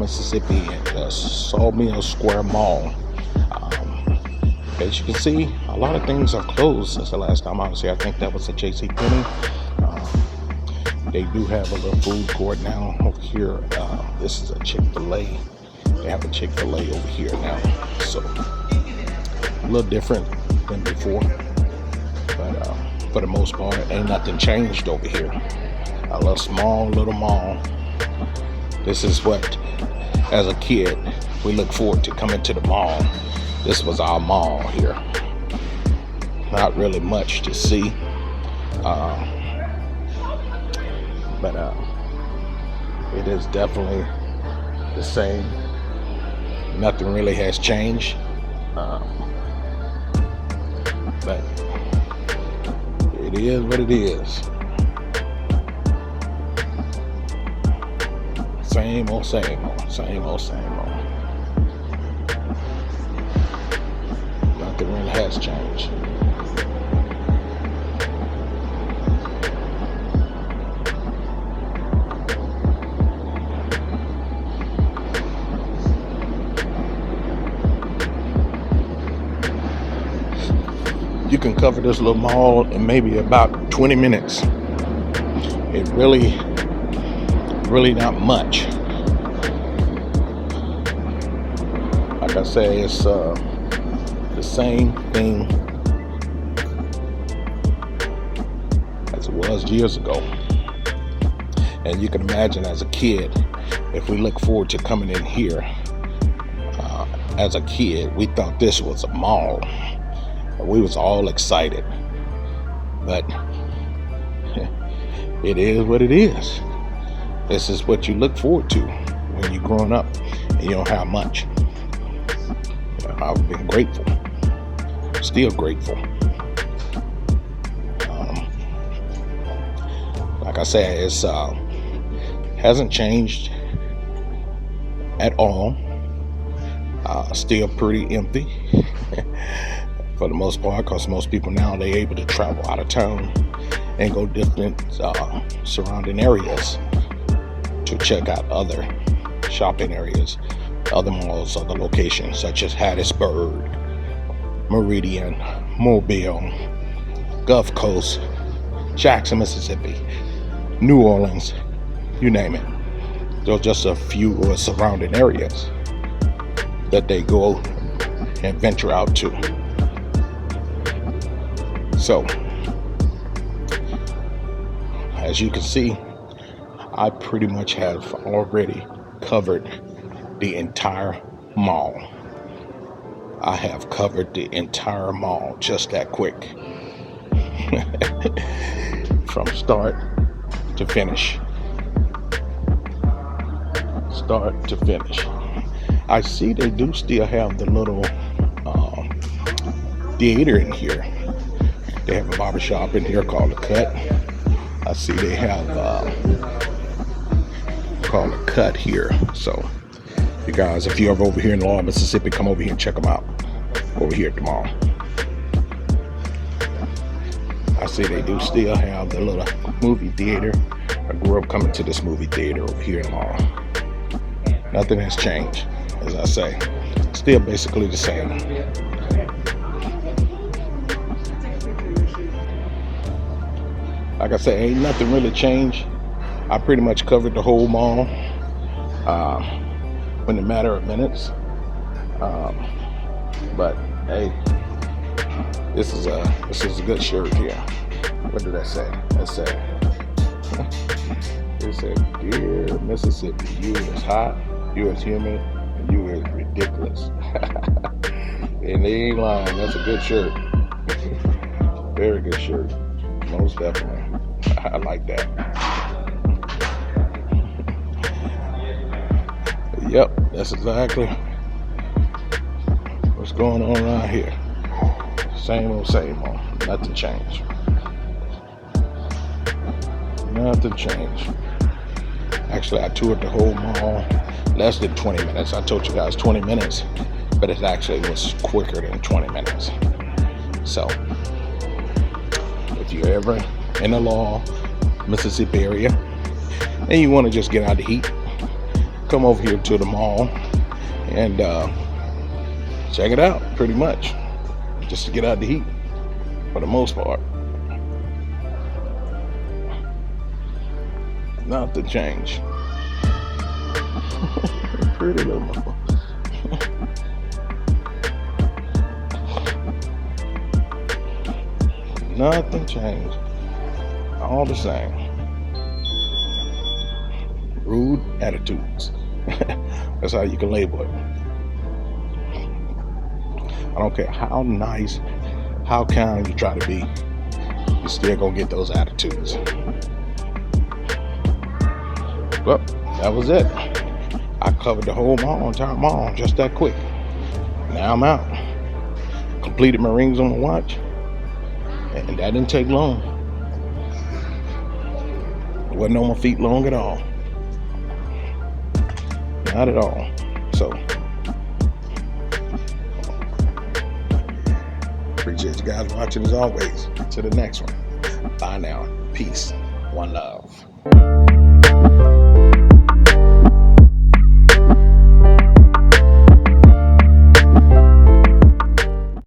Mississippi at the Sawmill Square Mall. As you can see, a lot of things are closed since the last time I was here. I think that was a JCPenney. They do have a little food court now over here. This is a Chick-fil-A. They have a Chick-fil-A over here now. So, a little different than before. But for the most part, ain't nothing changed over here. A little small little mall. This is what, as a kid, we look forward to coming to the mall. This was our mall here. Not really much to see. But it is definitely the same. Nothing really has changed. But it is what it is. Same old, same old, same old, same old. Nothing really has changed. You can cover this little mall in maybe about 20 minutes. It really not much. Like I say, it's the same thing as it was years ago. And you can imagine as a kid, if we look forward to coming in here, as a kid, we thought this was a mall. We was all excited. But it is what it is. This is what you look forward to when you're growing up and you don't have much. I've been grateful. Still grateful. Like I said, it's hasn't changed at all. Still pretty empty for the most part, because most people now they're able to travel out of town and go different surrounding areas to check out other shopping areas, other malls, other locations such as Hattiesburg, Meridian, Mobile, Gulf Coast, Jackson, Mississippi, New Orleans, you name it. Those are just a few surrounding areas that they go and venture out to. So, as you can see, I pretty much have already covered the entire mall. I have covered the entire mall just that quick. From start to finish. Start to finish. I see they do still have the little theater in here. They have a barbershop in here called The Cut. I see they have called The Cut here. So, you guys, if you're ever over here in Laurel, Mississippi, come over here and check them out. Over here tomorrow. I see they do still have the little movie theater. I grew up coming to this movie theater over here in Laurel. Nothing has changed, as I say. Still basically the same. Like I said, ain't nothing really changed. I pretty much covered the whole mall in a matter of minutes. But hey, this is a good shirt here. What did that say? That said, it said, "Dear Mississippi, you is hot, you is humid, and you is ridiculous." And they ain't lying. That's a good shirt. Very good shirt. Most definitely. I like that. Yep, that's exactly what's going on around here. Same old, same old. Nothing changed. Nothing changed. Actually, I toured the whole mall less than 20 minutes. I told you guys 20 minutes, but it actually was quicker than 20 minutes. So, if you're ever in the Laurel, Mississippi area, and you want to just get out of the heat, come over here to the mall and check it out, pretty much, just to get out the heat for the most part. Nothing changed. Pretty little mother. Nothing changed. All the same. Rude attitudes. That's how you can label it. I don't care how nice, how kind you try to be, you're still gonna get those attitudes. Well, that was it. I covered the whole mall, entire mall, just that quick. Now I'm out. Completed my rings on my watch, and that didn't take long. It wasn't on my feet long at all. Not at all. So, appreciate you guys watching as always. To the next one. Bye now. Peace. One love.